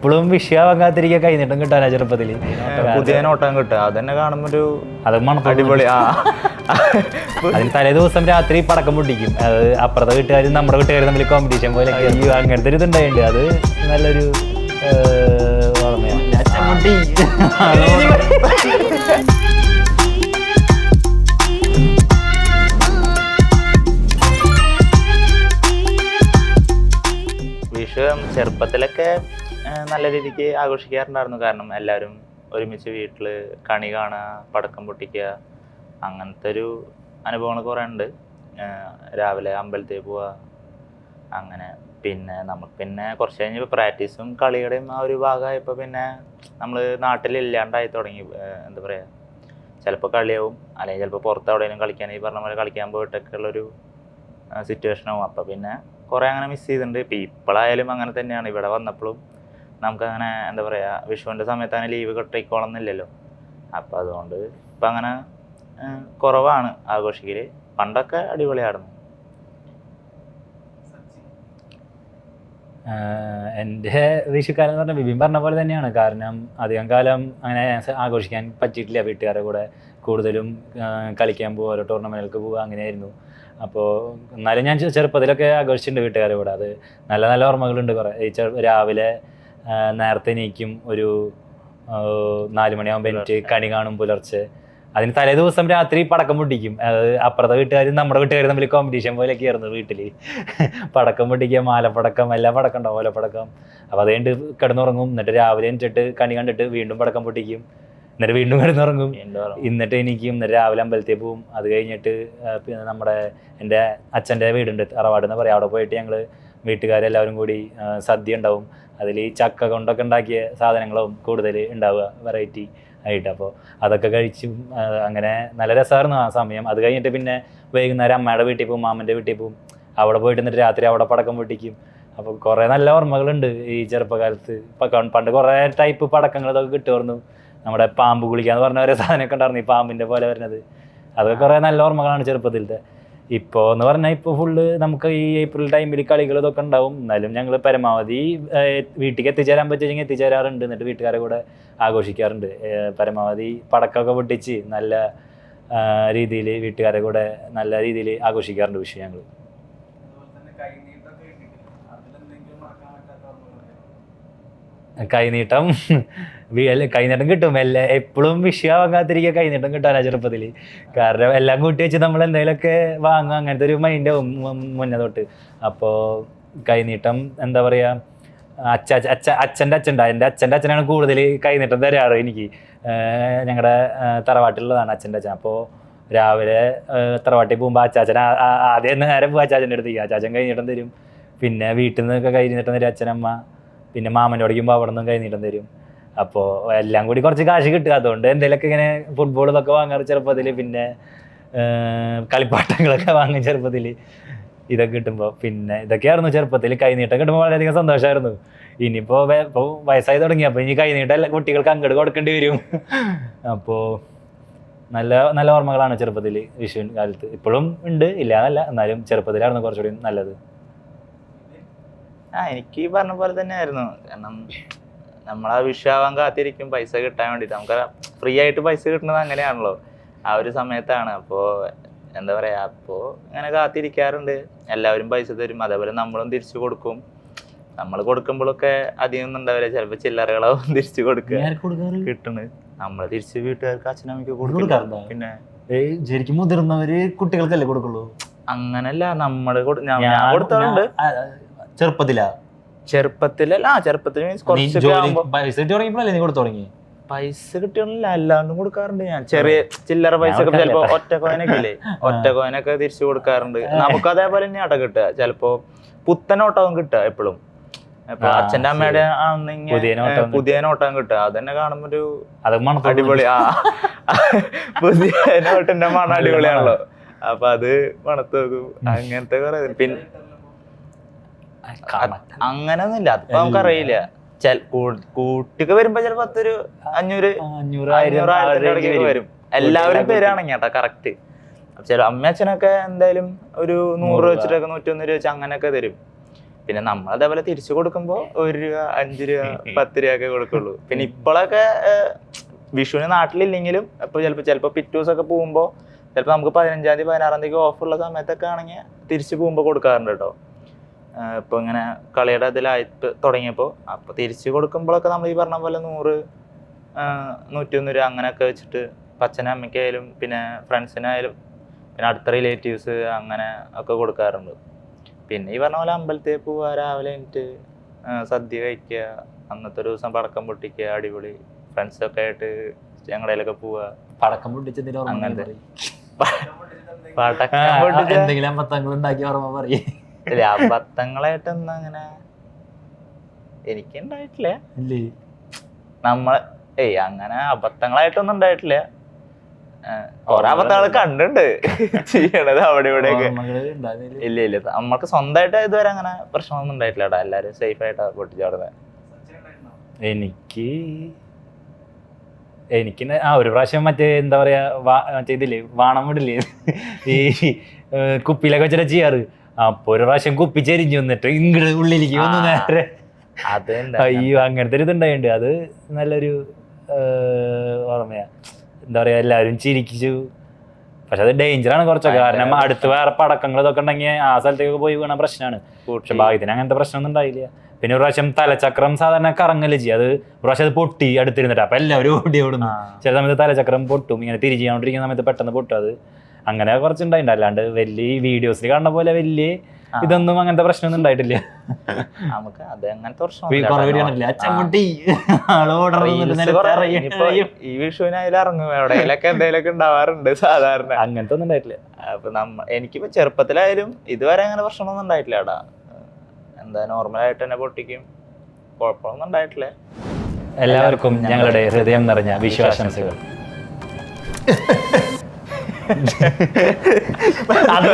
എപ്പോഴും വിഷയമാകാത്തിരിക്കുക കൈനീട്ടം കിട്ടാനാ ചെറുപ്പത്തില്. പുതിയ നോട്ടം കിട്ടുക അതന്നെ കാണുമ്പോ ഒരു അത് അടിപൊളി. അതിന് തലേ ദിവസം രാത്രി പടക്കം പൊട്ടിക്കും. അത് അപ്പുറത്തെ വീട്ടുകാരും നമ്മുടെ വീട്ടുകാരും തമ്മിൽ കോമ്പറ്റീഷൻ പോലെ അങ്ങനത്തെ ഒരു ഇതുണ്ടായിട്ടുണ്ട്. അത് നല്ലൊരു ഓർമ്മയാണ്. വിഷു ചെറുപ്പത്തിലൊക്കെ നല്ല രീതിക്ക് ആഘോഷിക്കാറുണ്ടായിരുന്നു. കാരണം എല്ലാവരും ഒരുമിച്ച് വീട്ടിൽ കണി കാണുക, പടക്കം പൊട്ടിക്കുക, അങ്ങനത്തെ ഒരു അനുഭവങ്ങൾ കുറേ ഉണ്ട്. രാവിലെ അമ്പലത്തിൽ പോവുക അങ്ങനെ. പിന്നെ നമുക്ക് പിന്നെ കുറച്ച് കഴിഞ്ഞപ്പോൾ പ്രാക്ടീസും കളിയുടെയും ആ ഒരു ഭാഗമായപ്പോൾ പിന്നെ നമ്മൾ നാട്ടിലില്ലാണ്ടായി തുടങ്ങി. എന്താ പറയുക, ചിലപ്പോൾ കളിയാവും, അല്ലെങ്കിൽ ചിലപ്പോൾ പുറത്ത് എവിടെയെങ്കിലും കളിക്കാൻ, ഈ പറഞ്ഞ പോലെ കളിക്കാൻ പോയിട്ടൊക്കെ ഉള്ളൊരു സിറ്റുവേഷനാവും. അപ്പോൾ പിന്നെ കുറേ അങ്ങനെ മിസ് ചെയ്തിട്ടുണ്ട്. ഇപ്പം ഇപ്പോഴായാലും അങ്ങനെ തന്നെയാണ്. ഇവിടെ വന്നപ്പോഴും നമുക്കങ്ങനെ എന്താ പറയുക, വിഷുവിൻ്റെ സമയത്ത് അങ്ങനെ ലീവ് കിട്ടിക്കോളന്നില്ലല്ലോ. അപ്പോൾ അതുകൊണ്ട് ഇപ്പം അങ്ങനെ കുറവാണ് ആഘോഷിക്കൽ. പണ്ടൊക്കെ അടിപൊളിയായിരുന്നു. എൻ്റെ വിഷുക്കാലം എന്ന് പറഞ്ഞാൽ ബിബിൻ പറഞ്ഞ പോലെ തന്നെയാണ്. കാരണം അധികം കാലം അങ്ങനെ ആഘോഷിക്കാൻ പറ്റിയിട്ടില്ല. വീട്ടുകാരുടെ കൂടെ കൂടുതലും കളിക്കാൻ പോവുക, ഓരോ ടൂർണമെൻറ്റുകൾക്ക് പോവുക, അങ്ങനെയായിരുന്നു. അപ്പോൾ എന്നാലും ഞാൻ ചെറുപ്പത്തിലൊക്കെ ആഘോഷിച്ചിട്ടുണ്ട് വീട്ടുകാരുടെ കൂടെ. അത് നല്ല നല്ല ഓർമ്മകളുണ്ട് കുറേ. രാവിലെ നേരത്തെ എണീക്കും, ഒരു 4 മണിയാകുമ്പോൾ എനിക്ക് കണി കാണും പുലർച്ചെ. അതിന് തലേ ദിവസം രാത്രി പടക്കം പൊട്ടിക്കും. അത് അപ്പുറത്തെ വീട്ടുകാരും നമ്മുടെ വീട്ടുകാരും തമ്മിൽ കോമ്പറ്റീഷൻ പോലെയൊക്കെ ആയിരുന്നു വീട്ടിൽ. പടക്കം പൊട്ടിക്കുക, മാലപ്പടക്കം, എല്ലാ പടക്കം ഉണ്ടാവും, ഓലപ്പടക്കം. അപ്പോൾ അത് കഴിഞ്ഞിട്ട് കിടന്നുറങ്ങും. എന്നിട്ട് രാവിലെ എണീറ്റിട്ട് കണി കണ്ടിട്ട് വീണ്ടും പടക്കം പൊട്ടിക്കും. എന്നിട്ട് വീണ്ടും കിടന്നുറങ്ങും. എന്നിട്ട് എനിക്കും. എന്നിട്ട് രാവിലെ അമ്പലത്തിൽ പോവും. അത് കഴിഞ്ഞിട്ട് പിന്നെ എൻ്റെ അച്ഛൻ്റെ വീടുണ്ട്, തറവാട് എന്ന് പറയാം. അവിടെ പോയിട്ട് ഞങ്ങൾ വീട്ടുകാരെല്ലാവരും കൂടി സദ്യ ഉണ്ടാവും. അതിൽ ഈ ചക്ക കൊണ്ടൊക്കെ ഉണ്ടാക്കിയ സാധനങ്ങളും കൂടുതൽ ഉണ്ടാവുക, വെറൈറ്റി ആയിട്ട്. അപ്പോൾ അതൊക്കെ കഴിച്ചും അങ്ങനെ നല്ല രസമായിരുന്നു ആ സമയം. അത് കഴിഞ്ഞിട്ട് പിന്നെ വൈകുന്നേരം അമ്മയുടെ വീട്ടിൽ പോകും, മാമൻ്റെ വീട്ടിൽ പോകും. അവിടെ പോയിട്ട് എന്നിട്ട് രാത്രി അവിടെ പടക്കം പൊട്ടിക്കും. അപ്പോൾ കുറേ നല്ല ഓർമ്മകളുണ്ട് ഈ ചെറുപ്പകാലത്ത്. പണ്ട് കുറേ ടൈപ്പ് പടക്കങ്ങൾ ഇതൊക്കെ കിട്ടുമായിരുന്നു. നമ്മുടെ പാമ്പ് കുളിക്കാന്ന് പറഞ്ഞ ഒരു സാധനമൊക്കെ ഉണ്ടായിരുന്നു, ഈ പാമ്പിൻ്റെ പോലെ വരുന്നത്. അതൊക്കെ കുറേ നല്ല ഓർമ്മകളാണ് ചെറുപ്പത്തിലത്തെ. ഇപ്പോൾ എന്ന് പറഞ്ഞാൽ ഇപ്പോൾ ഫുള്ള് നമുക്ക് ഈ ഏപ്രിൽ ടൈമിൽ കളികൾ ഇതൊക്കെ ഉണ്ടാവും. എന്നാലും ഞങ്ങൾ പരമാവധി വീട്ടിലേക്ക് എത്തിച്ചേരാൻ പറ്റുമെങ്കിൽ എത്തിച്ചേരാറുണ്ട്. എന്നിട്ട് വീട്ടുകാരെ കൂടെ ആഘോഷിക്കാറുണ്ട്. പരമാവധി പടക്കമൊക്കെ പൊട്ടിച്ച് നല്ല രീതിയിൽ വീട്ടുകാരെ കൂടെ നല്ല രീതിയിൽ ആഘോഷിക്കാറുണ്ട് വിഷു ഞങ്ങൾ. കൈനീട്ടം കിട്ടും. എപ്പോഴും വിഷയമാകാത്തിരിക്കുക കൈനീട്ടം കിട്ടാനാ ചെറുപ്പത്തിൽ. കാരണം എല്ലാം കൂട്ടി വെച്ച് നമ്മൾ എന്തെങ്കിലുമൊക്കെ വാങ്ങുക, അങ്ങനത്തെ ഒരു മൈൻഡാവും മുന്നേ തൊട്ട്. അപ്പോൾ കൈനീട്ടം എന്താ പറയുക, അച്ഛൻ്റെ അച്ഛൻ്റെ എൻ്റെ അച്ഛൻ്റെ അച്ഛനാണ് കൂടുതൽ കൈനീട്ടം തരാറ് എനിക്ക്. ഞങ്ങളുടെ തറവാട്ടിലുള്ളതാണ് അച്ഛൻ്റെ അച്ഛൻ. അപ്പോൾ രാവിലെ തറവാട്ടിൽ പോകുമ്പോൾ അച്ചാച്ചൻ ആദ്യം നേരം പോകും അച്ചാച്ചൻ്റെ അടുത്തേക്ക്. അച്ചാച്ചൻ കൈനീട്ടം തരും. പിന്നെ വീട്ടിൽ നിന്നൊക്കെ കൈനീട്ടം തരും അച്ഛനമ്മ. പിന്നെ മാമൻ്റെ ഓടിക്കുമ്പോൾ അവിടെ നിന്നും കൈനീട്ടം തരും. അപ്പോൾ എല്ലാം കൂടി കുറച്ച് കാശ് കിട്ടുക. അതുകൊണ്ട് എന്തെങ്കിലുമൊക്കെ ഇങ്ങനെ ഫുട്ബോൾ ഇതൊക്കെ വാങ്ങാറ് ചെറുപ്പത്തിൽ. പിന്നെ കളിപ്പാട്ടങ്ങളൊക്കെ വാങ്ങും ചെറുപ്പത്തിൽ. ഇതൊക്കെ കിട്ടുമ്പോൾ പിന്നെ ഇതൊക്കെയായിരുന്നു ചെറുപ്പത്തിൽ. കൈനീട്ടം കിട്ടുമ്പോൾ വളരെയധികം സന്തോഷമായിരുന്നു. ഇനിയിപ്പോൾ ഇപ്പോൾ വയസ്സായി തുടങ്ങി. അപ്പോൾ ഇനി കൈനീട്ടം എല്ലാ കുട്ടികൾക്ക് അങ്ങോട്ട് കൊടുക്കേണ്ടി വരും. അപ്പോൾ നല്ല നല്ല ഓർമ്മകളാണ് ചെറുപ്പത്തിൽ വിഷു കാലത്ത്. ഇപ്പോഴും ഉണ്ട്, ഇല്ലാന്നല്ല, എന്നാലും ചെറുപ്പത്തിലായിരുന്നു കുറച്ചുകൂടി നല്ലത്. എനിക്ക് ഈ പറഞ്ഞ പോലെ തന്നെ ആയിരുന്നു. കാരണം നമ്മളാ വിഷുവാൻ കാത്തിരിക്കും പൈസ കിട്ടാൻ വേണ്ടിയിട്ട്. നമുക്ക് ഫ്രീ ആയിട്ട് പൈസ കിട്ടുന്നത് അങ്ങനെയാണല്ലോ, ആ ഒരു സമയത്താണ്. അപ്പോൾ എന്താ പറയുക, അപ്പോൾ ഇങ്ങനെ കാത്തിരിക്കാറുണ്ട്. എല്ലാവരും പൈസ തരും, അതേപോലെ നമ്മളും തിരിച്ചു കൊടുക്കും. നമ്മൾ കൊടുക്കുമ്പോഴൊക്കെ അധികം ഒന്നും ഉണ്ടാവില്ല, ചിലപ്പോൾ ചില്ലറകളാവും തിരിച്ചു കൊടുക്കുക കിട്ടുന്നത്. നമ്മൾ തിരിച്ച് വീട്ടുകാർക്ക് അച്ഛനമ്മയ്ക്ക് കൊടുക്കാറുണ്ടോ? പിന്നെ ശരിക്കും മുതിർന്നവര് കുട്ടികൾക്കല്ലേ കൊടുക്കുള്ളൂ? അങ്ങനല്ല, നമ്മൾ കൊടുത്താറുണ്ട്. ചെറുപ്പത്തിലല്ല, ചെറുപ്പത്തിൽ മീൻസ് പൈസ കിട്ടി തുടങ്ങിയപ്പോഴല്ലേ നീ കൊടുത്തു തുടങ്ങി? പൈസ കിട്ടിയൊന്നുമില്ല, അല്ലാണ്ടും കൊടുക്കാറുണ്ട് ഞാൻ. ചെറിയ ചില്ലറ പൈസ ഒക്കെ ചിലപ്പോ ഒറ്റ കോയിനൊക്കെ ഇല്ലേ, ഒറ്റ കോയിനൊക്കെ തിരിച്ചു കൊടുക്കാറുണ്ട്. നമുക്ക് അതേപോലെ തന്നെ ആട്ടം കിട്ടുക, ചിലപ്പോ പുത്തൻ ഓട്ടവും കിട്ടുക എപ്പോഴും. ഇപ്പൊ അച്ഛന്റെ അമ്മയുടെ ആണെങ്കിൽ പുതിയ നോട്ടം കിട്ടുക. അതന്നെ കാണുമ്പോ ഒരു അടിപൊളി. പുതിയ നോട്ടിന്റെ മണം അടിപൊളിയാണല്ലോ. അപ്പൊ അത് മണത്ത് നോക്കും. അങ്ങനത്തെ കുറെ. പിന്നെ അങ്ങനൊന്നുമില്ല, അതിപ്പോ നമുക്കറിയില്ല. കൂട്ടിക്ക് വരുമ്പോ ചിലപ്പോ 500,000 വരും. എല്ലാവരും പേരാണെങ്കിൽ കേട്ടോ കറക്റ്റ്. ചില അമ്മ അച്ഛനൊക്കെ എന്തായാലും ഒരു 100 രൂപ വെച്ചിട്ടൊക്കെ 101 രൂപ വെച്ച് അങ്ങനെയൊക്കെ തരും. പിന്നെ നമ്മൾ അതേപോലെ തിരിച്ചു കൊടുക്കുമ്പോൾ 1 രൂപ 5 രൂപ 10 രൂപ ഒക്കെ കൊടുക്കുള്ളൂ. പിന്നെ ഇപ്പോഴൊക്കെ വിഷുവിന് നാട്ടിലില്ലെങ്കിലും ഇപ്പോൾ ചിലപ്പോൾ പിറ്റേ ദിവസമൊക്കെ പോകുമ്പോൾ ചിലപ്പോൾ നമുക്ക് 15-ാം തീയതി 16-ാം തീയതി ഓഫറുള്ള സമയത്തൊക്കെ ആണെങ്കിൽ തിരിച്ചു പോകുമ്പോൾ കൊടുക്കാറുണ്ട് കേട്ടോ. ഇപ്പോൾ ഇങ്ങനെ കളിയുടെ ഇതിലായി തുടങ്ങിയപ്പോൾ അപ്പോൾ തിരിച്ചു കൊടുക്കുമ്പോഴൊക്കെ നമ്മൾ ഈ പറഞ്ഞ പോലെ 100 101 രൂപ അങ്ങനെയൊക്കെ വെച്ചിട്ട് അച്ഛനും അമ്മയ്ക്കായാലും പിന്നെ ഫ്രണ്ട്സിനായാലും പിന്നെ അടുത്ത റിലേറ്റീവ്സ് അങ്ങനെ ഒക്കെ കൊടുക്കാറുണ്ട്. പിന്നെ ഈ പറഞ്ഞ പോലെ അമ്പലത്തിൽ പോവുക, രാവിലെ എണീറ്റ് സദ്യ കഴിക്കുക, അന്നത്തെ ഒരു ദിവസം പടക്കം പൊട്ടിക്കുക, അടിപൊളി ഫ്രണ്ട്സൊക്കെ ആയിട്ട് ഞങ്ങളുടെയിലൊക്കെ പോവുക. പടക്കം പൊട്ടിച്ചതിന്റെ അങ്ങനത്തെ പടക്കം പൊട്ടിച്ച എന്തെങ്കിലും അമ്പത്തങ്ങൾ ഉണ്ടാക്കി ഓർമ്മ പറയേ. അബദ്ധങ്ങളായിട്ടൊന്നും അങ്ങനെ എനിക്കുണ്ടായിട്ടില്ല. അങ്ങനെ അബദ്ധങ്ങളായിട്ടൊന്നും ഉണ്ടായിട്ടില്ല. കൊറേ അബദ്ധങ്ങൾ കണ്ടിട്ടുണ്ട് ചെയ്യണത് അവിടെ ഇവിടെയൊക്കെ. ഇല്ല നമ്മൾക്ക് സ്വന്തമായിട്ട് ഇതുവരെ അങ്ങനെ പ്രശ്നമൊന്നും ഉണ്ടായിട്ടില്ല കേട്ടോ. എല്ലാരും സേഫ് ആയിട്ടാ പൊട്ടിച്ചവിടുന്നത്. എനിക്ക് ഒരു പ്രാവശ്യം മറ്റേ എന്താ പറയാ മറ്റേ ഇതില്ലേ വാണം വിടില്ലേ ഈ കുപ്പിയിലൊക്കെ വെച്ചിട്ട് ചെയ്യാറ്. അപ്പൊ ഒരു പ്രാവശ്യം കുപ്പി ചെരിഞ്ഞു വന്നിട്ട് ഇങ്ങോട്ട് ഉള്ളിലേക്ക് വന്നു നേരെ. അയ്യോ അങ്ങനത്തെ ഒരു ഇതുണ്ടായിട്ടുണ്ട്. അത് നല്ലൊരു ഓർമ്മയാ. എന്താ പറയാ എല്ലാവരും ചിരിച്ചു. പക്ഷെ അത് ഡേഞ്ചറാണ് കുറച്ചൊക്കെ. കാരണം അടുത്ത് വേറെ പടക്കങ്ങൾ ഇതൊക്കെ ഉണ്ടെങ്കിൽ ആ സ്ഥലത്തേക്ക് പോയി വീണ പ്രശ്നമാണ്. പക്ഷെ ഭാഗ്യത്തിന് അങ്ങനത്തെ പ്രശ്നമൊന്നും ഉണ്ടായില്ല. പിന്നെ ഒരു പ്രാവശ്യം തലചക്രം സാധാരണ കറങ്ങല് ചെയ്യും. അത് ഒരു പ്രാവശ്യം അത് പൊട്ടി അടുത്തിരുന്നിട്ട്. അപ്പൊ എല്ലാവരും ഓടി ഓടുന്നു. ചില സമയത്ത് തലചക്രം പൊട്ടും. ഇങ്ങനെ തിരിച്ചു ചെയ്യാണ്ടിരിക്കുന്ന സമയത്ത് പെട്ടെന്ന് പൊട്ടും. അത് അങ്ങനെ കുറച്ചുണ്ടായിട്ടുണ്ട്. അല്ലാണ്ട് വലിയ വീഡിയോസിൽ കാണുന്ന പോലെ വലിയ ഇതൊന്നും അങ്ങനത്തെ പ്രശ്നമൊന്നും ഉണ്ടായിട്ടില്ല. നമുക്ക് അത് അങ്ങനത്തെ പ്രശ്നം ഈ വിഷുവിനായാലും ഇറങ്ങും എവിടെയെങ്കിലൊക്കെ എന്തെങ്കിലുമൊക്കെ ഉണ്ടാവാറുണ്ട് സാധാരണ. അങ്ങനത്തെ ഒന്നും ഉണ്ടായിട്ടില്ല. അപ്പൊ എനിക്കിപ്പോ ചെറുപ്പത്തിലായാലും ഇതുവരെ അങ്ങനെ പ്രശ്നമൊന്നും ഉണ്ടായിട്ടില്ല ഏട്ടാ. എന്താ നോർമലായിട്ട് തന്നെ പൊട്ടിക്കും, കുഴപ്പമൊന്നും ഉണ്ടായിട്ടില്ല. എല്ലാവർക്കും ഞങ്ങളുടെ ഹൃദയം നിറഞ്ഞ വിശ്വാസംസകൾ. അത്